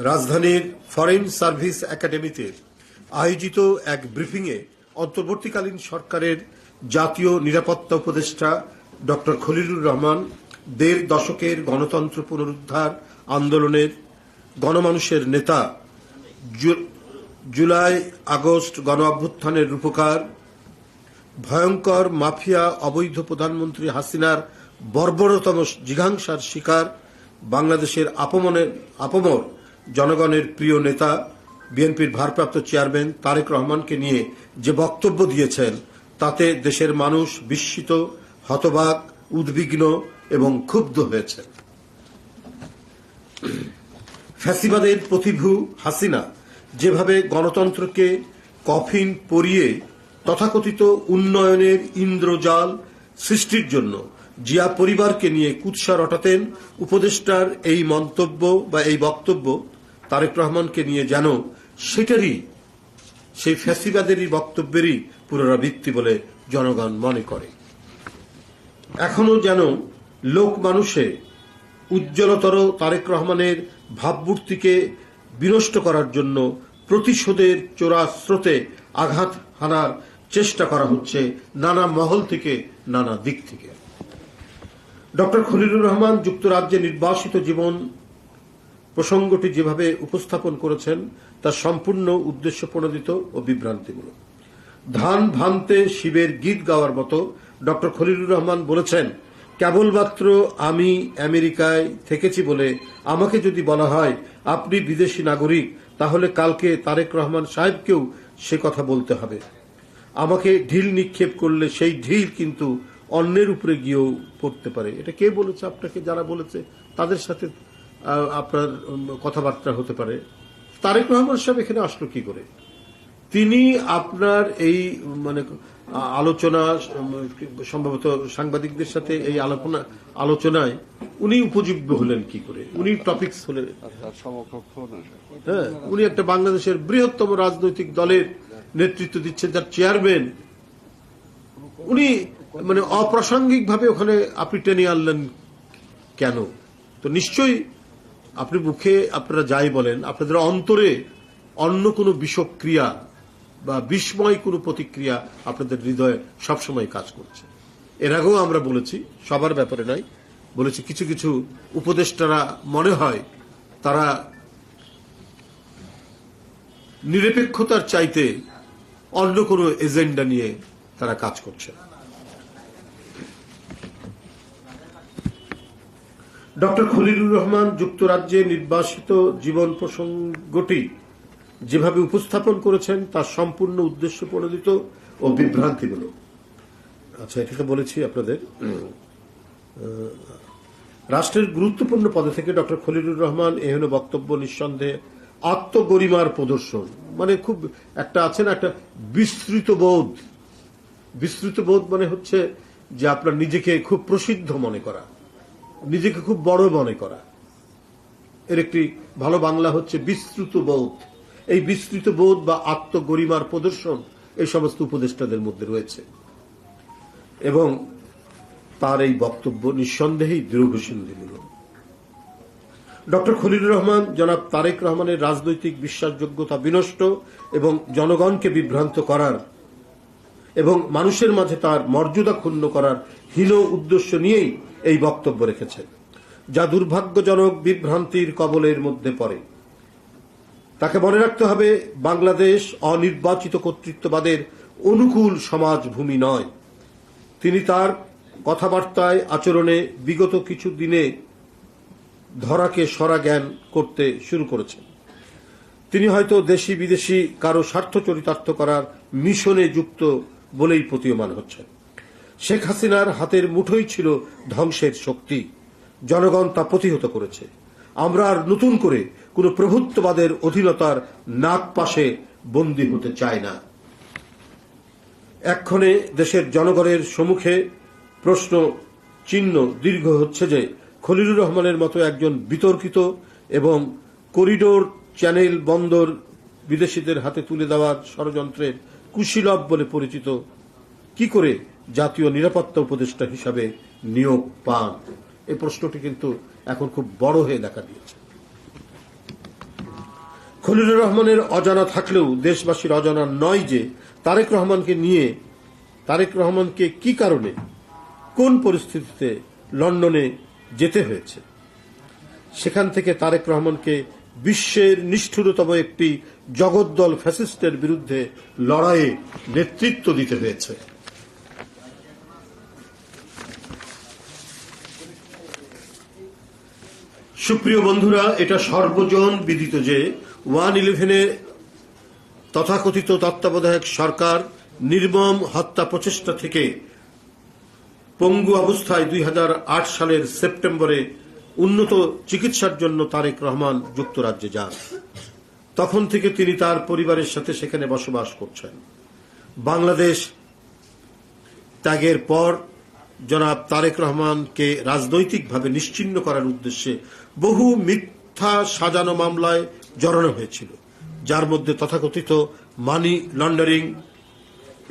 রাজধানীর foreign service একাডেমিতে আয়োজিত এক ব্রিফিংয়ে অন্তর্বর্তীকালীন সরকারের জাতীয় নিরাপত্তা উপদেষ্টা ডক্টর খলিলুর রহমান ১.৫ দশকের গণতন্ত্র পুনরুদ্ধার আন্দোলনের গণমানুষের নেতা, জুলাই আগস্ট গণ অভ্যুত্থানের রূপকার, ভয়ঙ্কর মাফিয়া অবৈধ প্রধানমন্ত্রী হাসিনার বর্বরতম জিঘাংসার শিকার, বাংলাদেশের আপমর জনগণের প্রিয় নেতা বিএনপির ভারপ্রাপ্ত চেয়ারম্যান তারেক রহমানকে নিয়ে যে বক্তব্য দিয়েছেন তাতে দেশের মানুষ বিস্মিত, হতবাক, উদ্বিগ্ন এবং ক্ষুব্ধ হয়েছে। ফ্যাসিবাদের প্রতিভূ হাসিনা যেভাবে গণতন্ত্রকে কফিন পরিয়ে তথাকথিত উন্নয়নের ইন্দ্রজাল সৃষ্টির জন্য জিয়া পরিবারকে নিয়ে কুৎসা রটাতেন, উপদেষ্টার এই মন্তব্য বা এই বক্তব্য তারেক রহমানকে নিয়ে যেন সেটারই, সেই ফ্যাসিবাদেরই বক্তব্যেরই পুনরাবৃত্তি বলে জনগণ মনে করে। এখনো যেন লোক মানুষে উজ্জ্বলতর তারেক রহমানের ভাবমূর্তিকে বিনষ্ট করার জন্য প্রতিশোধের চোরা স্রোতে আঘাত হানার চেষ্টা করা হচ্ছে নানা মহল থেকে, নানা দিক থেকে। ডক্টর খলিলুর রহমান যুক্তরাজ্যে নির্বাসিত জীবন প্রসঙ্গটি যেভাবে উপস্থাপন করেছেন তা সম্পূর্ণ উদ্দেশ্য প্রণোদিত ও বিভ্রান্তিমূলক। ধান ভানতে শিবের গীত গাওয়ার মতো ডক্টর খলিলুর রহমান বলেছেন, কেবলমাত্র আমি আমেরিকায় থেকেছি বলে আমাকে যদি বলা হয় আপনি বিদেশি নাগরিক, তাহলে কালকে তারেক রহমান সাহেবকেও সে কথা বলতে হবে। আমাকে ঢিল নিক্ষেপ করলে সেই ঢিল কিন্তু অন্যের উপরে গিয়েও পড়তে পারে। এটা কে বলেছে আপনাকে? যারা বলেছে তাদের সাথে আপনার কথাবার্তা হতে পারে। তারেক রহমান সাহেব এখানে আসলো কি করে? তিনি আপনার এই আলোচনা, সম্ভবত সাংবাদিকদের সাথে এই আলোচনায় উনি উপযোগ্য হলেন কি করে? উনি টপিকস হলেন, হ্যাঁ, উনি একটা বাংলাদেশের বৃহত্তম রাজনৈতিক দলের নেতৃত্ব দিচ্ছেন, যার চেয়ারম্যান, উনি অপ্রাসঙ্গিক ভাবে ওখানে আপনি টেনে আনলেন কেন? তো নিশ্চয়ই আপনি মুখে আপনারা যাই বলেন, আপনাদের অন্তরে অন্য কোনো বিষক্রিয়া বা বিস্ময় কোনো প্রতিক্রিয়া আপনাদের হৃদয়ে সবসময় কাজ করছে। এর আগেও আমরা বলেছি, সবার ব্যাপারে নয়, বলেছি কিছু কিছু উপদেষ্টারা মনে হয় তারা নিরপেক্ষতার চাইতে অন্য কোনো এজেন্ডা নিয়ে তারা কাজ করছে। ডক্টর খলিলুর রহমান যুক্তরাজ্যে নির্বাসিত জীবন প্রসঙ্গটি যেভাবে উপস্থাপন করেছেন তা সম্পূর্ণ উদ্দেশ্য প্রণোদিত ও বিভ্রান্তিমূলক। আচ্ছা, এটাকে বলেছি আপনাদের। রাষ্ট্রের গুরুত্বপূর্ণ পদে থেকে ডক্টর খলিলুর রহমান এহেন বক্তব্য নিঃসন্দেহে আত্মগরিমার প্রদর্শন। খুব একটা আছে না, একটা বিস্তৃত বোধ। বিস্তৃত বোধ হচ্ছে যে আপনার নিজেকে খুব প্রসিদ্ধ মনে করা, নিজেকে খুব বড় মনে করা। এর একটি ভালো বাংলা হচ্ছে বিস্তৃত বোধ। এই বিস্তৃত বোধ বা আত্মগরিমার প্রদর্শন এই সমস্ত উপদেষ্টাদের মধ্যে রয়েছে এবং তার এই বক্তব্য নিঃসন্দেহেই দৃঢ়ঘোষণামূলক। ডক্টর খলিলুর রহমান জনাব তারেক রহমানের রাজনৈতিক বিশ্বাসযোগ্যতা বিনষ্ট এবং জনগণকে বিভ্রান্ত করার এবং মানুষের মাঝে তার মর্যাদা ক্ষুণ্ণ করার হীন উদ্দেশ্য নিয়েই এই বক্তব্য রেখেছেন, যা দুর্ভাগ্যজনক বিভ্রান্তির কবলের মধ্যে পড়ে। তাকে মনে রাখতে হবে, বাংলাদেশ অনির্বাচিত কর্তৃত্ববাদের অনুকূল সমাজভূমি নয়। তিনি তার কথাবার্তায়, আচরণে বিগত কিছু দিনে ধরাকে সরা জ্ঞান করতে শুরু করেছেন। তিনি হয়তো দেশি বিদেশি কারো স্বার্থ চরিতার্থ করার মিশনে যুক্ত বলেই প্রতীয়মান হচ্ছেন। শেখ হাসিনার হাতের মুঠোই ছিল ধ্বংসের শক্তি, জনগণ তা প্রতিহত করেছে। আমরা আর নতুন করে কোন প্রভুত্ববাদের অধীনতার নাক পাশে বন্দী হতে চাই না। এক্ষণে দেশের জনগণের সম্মুখে প্রশ্ন চিহ্ন দীর্ঘ হচ্ছে যে খলিলুর রহমানের মতো একজন বিতর্কিত এবং করিডোর, চ্যানেল, বন্দর বিদেশিদের হাতে তুলে দেওয়ার ষড়যন্ত্রের কুশীলব বলে পরিচিত কি করে জাতীয় নিরাপত্তা উপদেষ্টা হিসাবে নিয়োগ পান? এই প্রশ্নটি কিন্তু এখন খুব বড় হয়ে দেখা দিয়েছে। খলিলুর রহমানের অজানা থাকলেও দেশবাসীর অজানা নয় যে তারেক রহমানকে কি কারণে কোন পরিস্থিতিতে লন্ডনে যেতে হয়েছে। সেখান থেকে তারেক রহমানকে বিশ্বের নিষ্ঠুরতম একটি জগদ্দল ফ্যাসিস্টের বিরুদ্ধে লড়াইয়ে নেতৃত্ব দিতে হয়েছে। সুপ্রিয় বন্ধুরা, এটা সর্বজন বিদিত যে 1/11-এ তথাকথিত তত্ত্বাবধায়ক সরকার নির্মম হত্যা প্রচেষ্টা থেকে পঙ্গু অবস্থায় 2008 সালের সেপ্টেম্বরে উন্নত চিকিৎসার জন্য তারেক রহমান যুক্তরাজ্যে যান। তখন থেকে তিনি তার পরিবারের সাথে সেখানে বসবাস করছেন। বাংলাদেশ ত্যাগের পর জনাব তারেক রহমানকে রাজনৈতিকভাবে নিশ্চিহ্ন করার উদ্দেশ্যে বহু মিথ্যা সাজানো মামলায় জড়ানো হয়েছিল, যার মধ্যে তথাকথিত মানি লন্ডারিং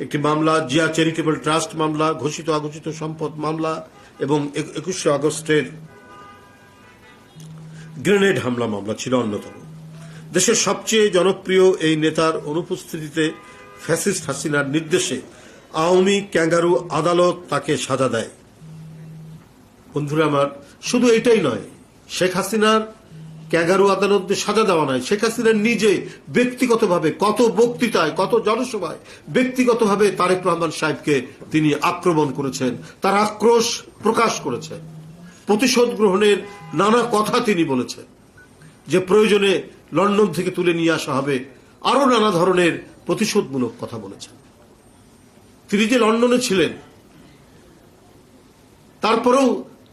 একটি মামলা, জিয়া চ্যারিটেবল ট্রাস্ট মামলা, ঘোষিত অঘোষিত সম্পদ মামলা এবং 21শে আগস্টের গ্রেনেড হামলা মামলা ছিল অন্যতম। দেশের সবচেয়ে জনপ্রিয় এই নেতার অনুপস্থিতিতে ফ্যাসিস্ট হাসিনার নির্দেশে আওয়ামী ক্যাঙ্গারু আদালত তাকে সাজা দেয়। বন্ধুরা আমার, শুধু এটাই নয়, শেখ হাসিনার ক্যাঙ্গারু আদালতে সাজা দেওয়া নয়, শেখ হাসিনা নিজে ব্যক্তিগতভাবে কত বক্তৃতায়, কত জনসভায় ব্যক্তিগতভাবে তারেক রহমান সাহেবকে তিনি আক্রমণ করেছেন, তার আক্রোশ প্রকাশ করেছেন, প্রতিশোধ গ্রহণের নানা কথা তিনি বলেছেন, যে প্রয়োজনে লন্ডন থেকে তুলে নিয়ে আসা হবে, আরো নানা ধরনের প্রতিশোধমূলক কথা বলেছেন। তিনি যে লন্ডনে ছিলেন, তারপরেও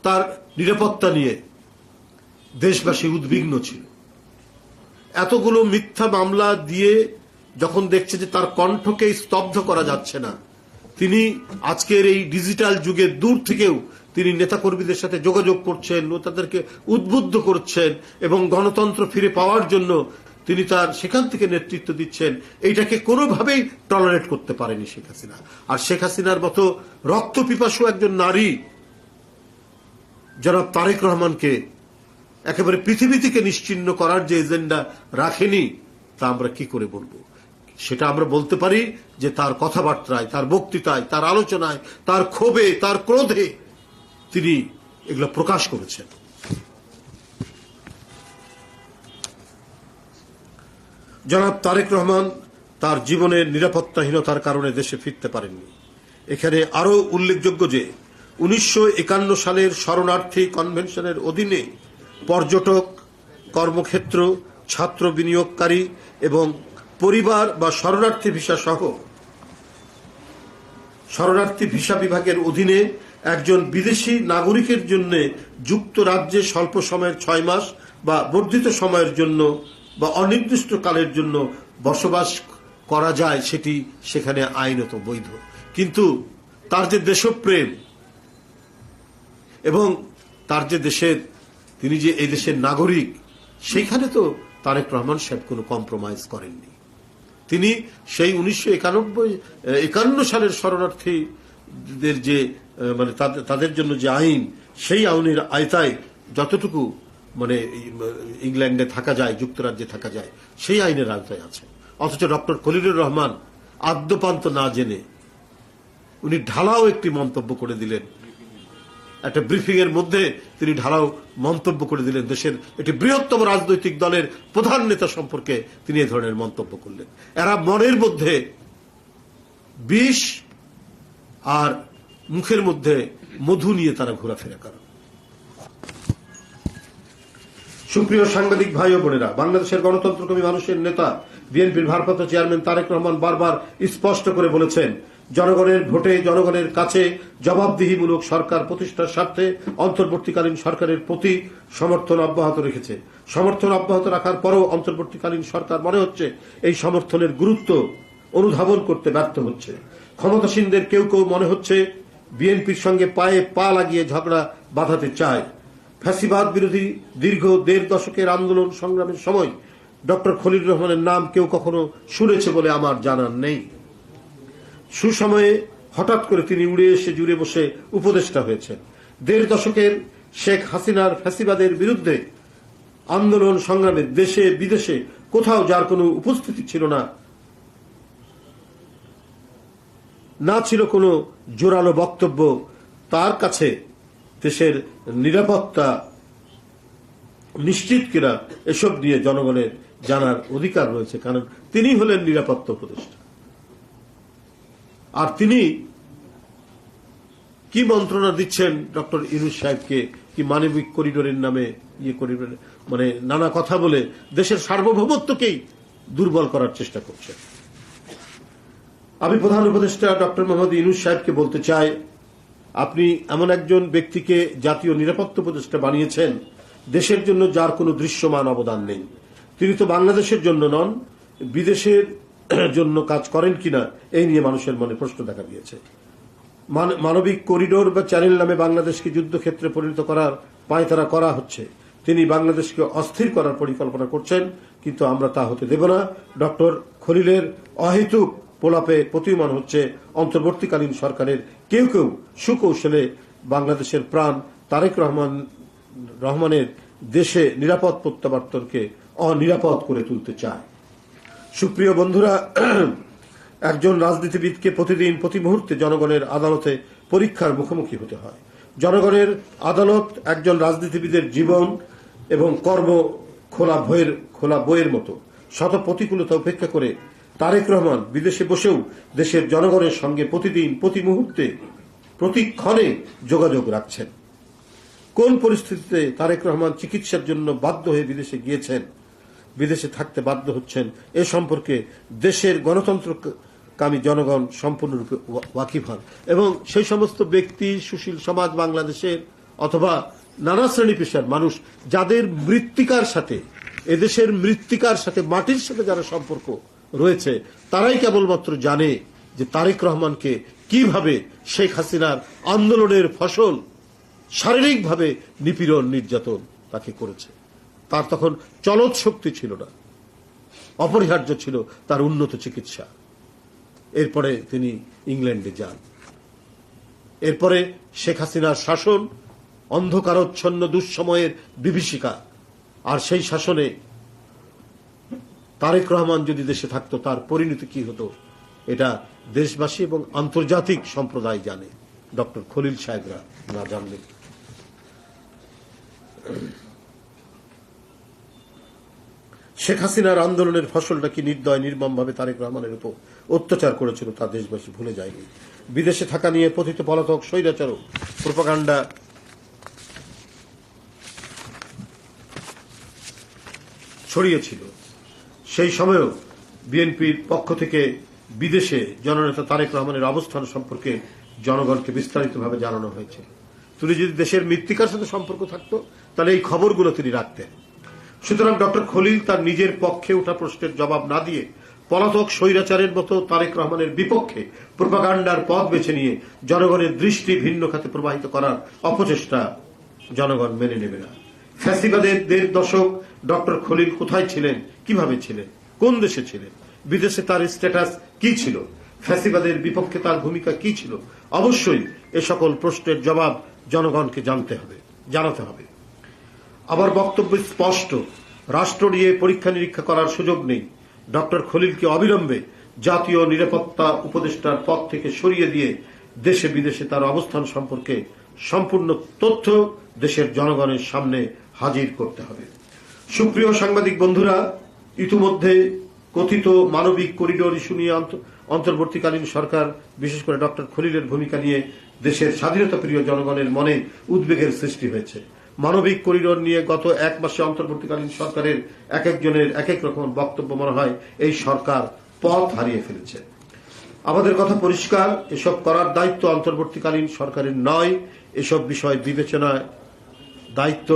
তার নিরাপত্তা নিয়ে দেশবাসী উদ্বিগ্ন ছিল। এতগুলো মিথ্যা মামলা দিয়ে যখন দেখছে যে তার কণ্ঠকে স্তব্ধ করা যাচ্ছে না, তিনি আজকের এই ডিজিটাল যুগে দূর থেকেও তিনি নেতাকর্মীদের সাথে যোগাযোগ করছেন, তাদেরকে উদ্বুদ্ধ করছেন এবং গণতন্ত্র ফিরে পাওয়ার জন্য তিনি তার সেখান থেকে নেতৃত্ব দিচ্ছেন। এইটাকে কোনোভাবেই টলারেট করতে পারেনি শেখ হাসিনা। আর শেখ হাসিনার মতো রক্তপিপাসু একজন নারী জনাব তারেক রহমানকে একেবারে পৃথিবী থেকে নিশ্চিহ্ন করার যে এজেন্ডা রাখেনি, তা আমরা কি করে বলবো? সেটা আমরা বলতে পারি যে তার কথাবার্তায়, তার বক্তৃতায়, তার আলোচনায়, তার ক্ষোভে, তার ক্রোধে তিনি এগুলো প্রকাশ করেছেন। জনাব তারেক রহমান তার জীবনের নিরাপত্তাহীনতার কারণে দেশে ফিরতে পারেননি। এখানে আরো উল্লেখযোগ্য যে 1951 সালের শরণার্থী কনভেনশনের অধীনে পর্যটক, কর্মক্ষেত্র, ছাত্র বিনিয়োগকারী এবং পরিবার বা শরণার্থী ভিসা সহ শরণার্থী ভিসা বিভাগের অধীনে একজন বিদেশি নাগরিকের জন্য যুক্তরাজ্যে স্বল্প সময়ের 6 মাস বা বর্ধিত সময়ের জন্য বা অনির্দিষ্টকালের জন্য বসবাস করা যায়, সেটি সেখানে আইনত বৈধ। কিন্তু তার যে দেশপ্রেম এবং তার যে দেশের, তিনি যে এই দেশের নাগরিক, সেইখানে তো তারেক রহমান সাহেব কোনো কম্প্রোমাইজ করেননি। তিনি সেই 1951 সালের শরণার্থীদের যে মানে তাদের জন্য যে আইন, সেই আইনের আয়তায় যতটুকু মানে ইংল্যান্ডে থাকা যায়, যুক্তরাজ্যে থাকা যায়, সেই আইনের আওতায় আছে। অথচ ডক্টর খলিলুর রহমান আদ্যপান্ত না জেনে উনি ঢালাও একটি মন্তব্য করে দিলেন, একটা ব্রিফিং এর মধ্যে তিনি ঢালাও মন্তব্য করে দিলেন। দেশের একটি বৃহত্তম রাজনৈতিক দলের প্রধান নেতা সম্পর্কে তিনি এই ধরনের মন্তব্য করলেন। এরা মনের মধ্যে বিষ আর মুখের মধ্যে মধু নিয়ে তারা ঘোরাফেরা করে। সুপ্রিয় সাংবাদিক ভাই ও বোনেরা, বাংলাদেশের গণতন্ত্রকামী মানুষের নেতা বিএনপির ভারপ্রাপ্ত চেয়ারম্যান তারেক রহমান বারবার স্পষ্ট করে বলেছেন, জনগণের ভোটে জনগণের কাছে জবাবদিহিমূলক সরকার প্রতিষ্ঠার স্বার্থে অন্তর্বর্তীকালীন সরকারের প্রতি সমর্থন অব্যাহত রেখেছে। সমর্থন অব্যাহত রাখার পরও অন্তর্বর্তীকালীন সরকার মনে হচ্ছে এই সমর্থনের গুরুত্ব অনুধাবন করতে ব্যর্থ হচ্ছে। ক্ষমতাসীনদের কেউ কেউ মনে হচ্ছে বিএনপির সঙ্গে পায়ে পা লাগিয়ে ঝগড়া বাঁধাতে চায়। ফ্যাসিবাদ বিরোধী দীর্ঘ 1.5 দশকের আন্দোলন সংগ্রামের সময় ডক্টর খলিলুর রহমানের নাম কেউ কখনো শুনেছে বলে আমার জানা নেই। সুসময়ে হঠাৎ করে তিনি উড়ে এসে জুড়ে বসে উপদেষ্টা হয়েছেন। 1.5 দশকের শেখ হাসিনার ফ্যাসিবাদের বিরুদ্ধে আন্দোলন সংগ্রামে দেশে বিদেশে কোথাও যার কোনো উপস্থিতি ছিল না, না ছিল কোনো জোরালো বক্তব্য, তার কাছে দেশের নিরাপত্তা নিশ্চিত কিনা এসব নিয়ে জনগণের জানার অধিকার রয়েছে, কারণ তিনি হলেন নিরাপত্তা উপদেষ্টা। আর তিনি কি মন্ত্রণা দিচ্ছেন ডক্টর ইউনূস সাহেবকে, কি মানবিক করিডোরের নামে করিডোর মানে নানা কথা বলে দেশের সার্বভৌমত্বকেই দুর্বল করার চেষ্টা করছেন। আমি প্রধান উপদেষ্টা ডক্টর মোহাম্মদ ইউনূস সাহেবকে বলতে চাই, আপনি এমন একজন ব্যক্তিকে জাতীয় নিরাপত্তা উপদেষ্টা বানিয়েছেন দেশের জন্য যার কোনো দৃশ্যমান অবদান নেই। তিনি তো বাংলাদেশের জন্য নন, বিদেশের জন্য কাজ করেন কিনা এই নিয়ে মানুষের মনে প্রশ্ন দেখা দিয়েছে। মানবিক করিডোর বা চ্যানেল নামে বাংলাদেশকে যুদ্ধক্ষেত্রে পরিণত করার পায়তারা করা হচ্ছে। তিনি বাংলাদেশকে অস্থির করার পরিকল্পনা করছেন, কিন্তু আমরা তা হতে দেব না। ডক্টর খলিলের অহেতুক প্রলাপে প্রতীয়মান হচ্ছে অন্তর্বর্তীকালীন সরকারের কেউ কেউ সুকৌশলে বাংলাদেশের প্রাণ তারেক রহমানের দেশে নিরাপদ প্রত্যাবর্তনকে অনিরাপদ করে তুলতে চায়। সুপ্রিয় বন্ধুরা, একজন রাজনীতিবিদকে প্রতিদিন প্রতি মুহূর্তে জনগণের আদালতে পরীক্ষার মুখোমুখি হতে হয়। জনগণের আদালত একজন রাজনীতিবিদের জীবন এবং কর্ম খোলা বইয়ের মতো। শত প্রতিকূলতা উপেক্ষা করে তারেক রহমান বিদেশে বসেও দেশের জনগণের সঙ্গে প্রতিদিন প্রতি মুহূর্তে প্রতিক্ষণে যোগাযোগ রাখছেন। কোন পরিস্থিতিতে তারেক রহমান চিকিৎসার জন্য বাধ্য হয়ে বিদেশে গিয়েছেন, বিদেশে থাকতে বাধ্য হচ্ছেন, এ সম্পর্কে দেশের গণতন্ত্রকামী জনগণ সম্পূর্ণরূপে ওয়াকিফ হন। এবং সেই সমস্ত ব্যক্তি, সুশীল সমাজ বাংলাদেশের অথবা নানা শ্রেণী পেশার মানুষ যাদের মৃত্তিকার সাথে, এদেশের মৃত্তিকার সাথে, মাটির সাথে যারা সম্পর্ক রয়েছে, তারাই কেবলমাত্র জানে যে তারেক রহমানকে কিভাবে শেখ হাসিনার আন্দোলনের ফসল শারীরিকভাবে নিপীড়ন নির্যাতন তাকে করেছে। তার তখন চলৎ শক্তি ছিল না, অপরিহার্য ছিল তার উন্নত চিকিৎসা। এরপরে তিনি ইংল্যান্ডে যান। এরপরে শেখ হাসিনার শাসন অন্ধকারচ্ছন্ন দুঃসময়ের বিভীষিকা। আর সেই শাসনে তারেক রহমান যদি দেশে থাকতো তার পরিণতি কি হতো এটা দেশবাসী এবং আন্তর্জাতিক সম্প্রদায় জানে, ডক্টর খলিল সাহেবরা না জানলে। শেখ হাসিনার আন্দোলনের ফসলটা কি নির্দয় নির্মমভাবে তারেক রহমানের উপর অত্যাচার করেছিল তা দেশবাসী ভুলে যায়নি। বিদেশে থাকা নিয়ে পতিত পলাতক স্বৈরাচারও প্রোপাগান্ডা ছড়িয়েছিল। সেই সময়েও বিএনপির পক্ষ থেকে বিদেশে জননেতা তারেক রহমানের অবস্থান সম্পর্কে জনগণকে বিস্তারিতভাবে জানানো হয়েছিল। তিনি যদি দেশের মৃত্তিকার সাথে সম্পর্ক থাকতো তাহলে এই খবরগুলো তিনি রাখতেন। সুতরাং ডক্টর খলিল তার নিজের পক্ষে ওঠা প্রশ্নের জবাব না দিয়ে পলাতক স্বৈরাচারের মতো তারেক রহমানের বিপক্ষে প্রোপাগান্ডার পথ বেছে নিয়ে জনগণের দৃষ্টি ভিন্ন খাতে প্রবাহিত করার অপচেষ্টা জনগণ মেনে নেবে না। ফ্যাসিবাদের ১.৫ দশক ডক্টর খলিল কোথায় ছিলেন, কিভাবে ছিলেন, কোন দেশে ছিলেন, বিদেশে তার স্ট্যাটাস কি ছিল, ফ্যাসিবাদের বিপক্ষে তার ভূমিকা কি ছিল, অবশ্যই এ সকল প্রশ্নের জবাব জনগণকে জানাতে হবে। আবার বক্তব্য স্পষ্ট, রাষ্ট্র নিয়ে পরীক্ষা নিরীক্ষা করার সুযোগ নেই। ডক্টর খলিলকে অবিলম্বে জাতীয় নিরাপত্তা উপদেষ্টার পদ থেকে সরিয়ে দিয়ে দেশে বিদেশে তার অবস্থান সম্পর্কে সম্পূর্ণ তথ্য দেশের জনগণের সামনে হাজির করতে হবে। সুপ্রিয় সাংবাদিক বন্ধুরা, ইতিমধ্যে কথিত মানবিক করিডোর ইস্যু নিয়ে অন্তর্বর্তীকালীন সরকার, বিশেষ করে ডক্টর খলিলের ভূমিকা নিয়ে দেশের স্বাধীনতাপ্রিয় জনগণের মনে উদ্বেগের সৃষ্টি হয়েছে। মানবিক করিডোর নিয়ে গত ১ মাসে অন্তর্বর্তীকালীন সরকারের এক একজনের এক এক রকম বক্তব্য, মনে হয় এই সরকার পথ হারিয়ে ফেলেছে। আমাদের কথা পরিষ্কার, এসব করার দায়িত্ব অন্তর্বর্তীকালীন সরকারের নয়। এসব বিষয় বিবেচনায় দায়িত্ব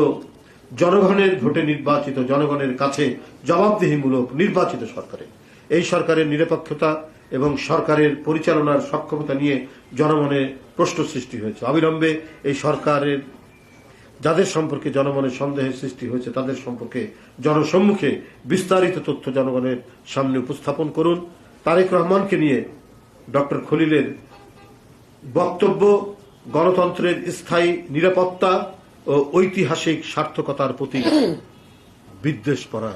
জনগণের ভোটে নির্বাচিত, জনগণের কাছে জবাবদিহিমূলক নির্বাচিত সরকারের। এই সরকারের নিরপেক্ষতা এবং সরকারের পরিচালনার সক্ষমতা নিয়ে জনমনে প্রশ্ন সৃষ্টি হয়েছে। অবিলম্বে এই সরকারের যাদের সম্পর্কে জনমনের সন্দেহের সৃষ্টি হয়েছে তাদের সম্পর্কে জনসম্মুখে বিস্তারিত তথ্য জনগণের সামনে উপস্থাপন করুন। তারেক রহমানকে নিয়ে ডক্টর খলিলের বক্তব্য গণতন্ত্রের স্থায়ী নিরাপত্তা ও ঐতিহাসিক সার্থকতার প্রতি বিদ্বেষপরা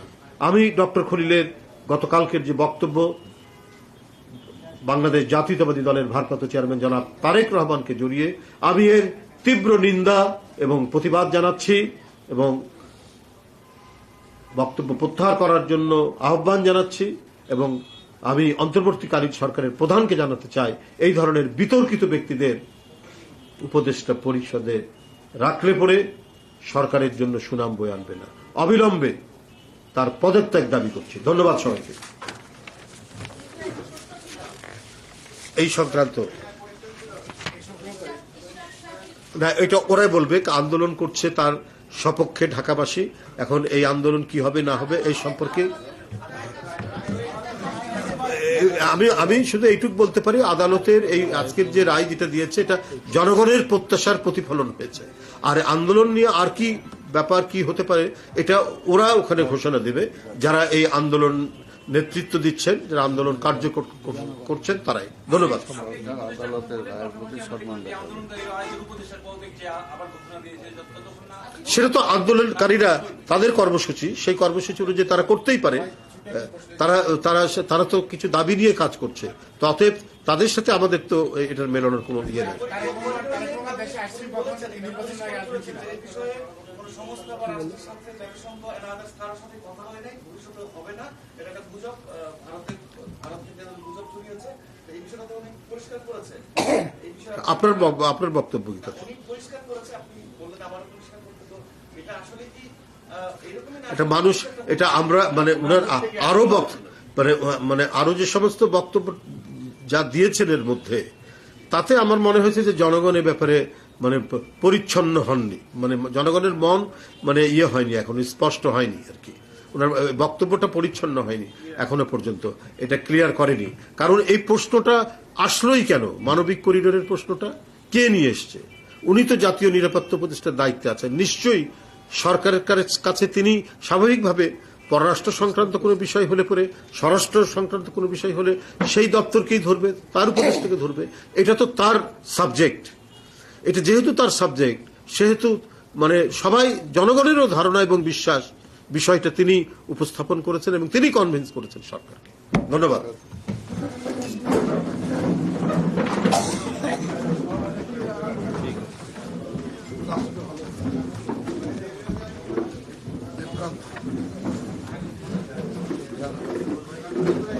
আমি ডক্টর খলিলের গতকালকের যে বক্তব্য, বাংলাদেশ জাতীয়তাবাদী দলের ভারপ্রাপ্ত চেয়ারম্যান জনাব তারেক রহমানকে জড়িয়ে আমি এর তীব্র নিন্দা এবং প্রতিবাদ জানাচ্ছি এবং বক্তব্য প্রত্যাহার করার জন্য আহ্বান জানাচ্ছি। এবং আমি অন্তর্বর্তীকালীন সরকারের প্রধানকে জানাতে চাই, এই ধরনের বিতর্কিত ব্যক্তিদের উপদেষ্টা পরিষদে রাখলে পরে সরকারের জন্য সুনাম বয়ে আনবে না। অবিলম্বে তার পদত্যাগ দাবি করছি। ধন্যবাদ সবাইকে। এই সংক্রান্ত না, এটা ওরাই বলবে। আন্দোলন করছে তার সপক্ষে ঢাকাবাসী। এখন এই আন্দোলন কি হবে না হবে এই সম্পর্কে আমি শুধু এইটুকু বলতে পারি, আদালতের এই আজকের যে রায় যেটা দিয়েছে এটা জনগণের প্রত্যাশার প্রতিফলন হয়েছে। আর আন্দোলন নিয়ে আর কি ব্যাপার কি হতে পারে এটা ওরা ওখানে ঘোষণা দেবে, যারা এই আন্দোলন নেতৃত্ব দিচ্ছেন, যারা আন্দোলন কার্যকর করছেন তারাই। ধন্যবাদ। সেটা তো আন্দোলনকারীরা তাদের কর্মসূচি, সেই কর্মসূচি অনুযায়ী তারা করতেই পারে। তারা তো কিছু দাবি নিয়ে কাজ করছে, তো অতএব তাদের সাথে আমাদের তো এটার মেলানোর কোনো ইয়ে নেই। আপনার বক্তব্য কি থাকে? এটা মানুষ, এটা আমরা মানে ওনার আরো মানে আরো যে সমস্ত বক্তব্য যা দিয়েছেন এর মধ্যে, তাতে আমার মনে হয়েছে যে জনগণ এ ব্যাপারে মানে পরিচ্ছন্ন হননি, মানে জনগণের মন মানে ইয়ে হয়নি, এখন স্পষ্ট হয়নি আর কি। ওনার বক্তব্যটা পরিচ্ছন্ন হয়নি এখনো পর্যন্ত, এটা ক্লিয়ার করেনি। কারণ এই প্রশ্নটা আসলোই কেন, মানবিক করিডোরের প্রশ্নটা কে নিয়ে এসছে? উনি তো জাতীয় নিরাপত্তা উপদেষ্টার দায়িত্বে আছেন, নিশ্চয়ই সরকারের কাছে তিনি স্বাভাবিকভাবে পররাষ্ট্র সংক্রান্ত কোনো বিষয় হলে পরে, স্বরাষ্ট্র সংক্রান্ত কোনো বিষয় হলে সেই দপ্তরকেই ধরবে, তার উপদেষ্টাকে ধরবে। এটা তো তার সাবজেক্ট। এটা যেহেতু তার সাবজেক্ট, সেহেতু মানে সবাই জনগণেরও ধারণা এবং বিশ্বাস বিষয়টা তিনি উপস্থাপন করেছেন এবং তিনি কনভিন্স করেছেন সরকারকে। ধন্যবাদ। Yeah.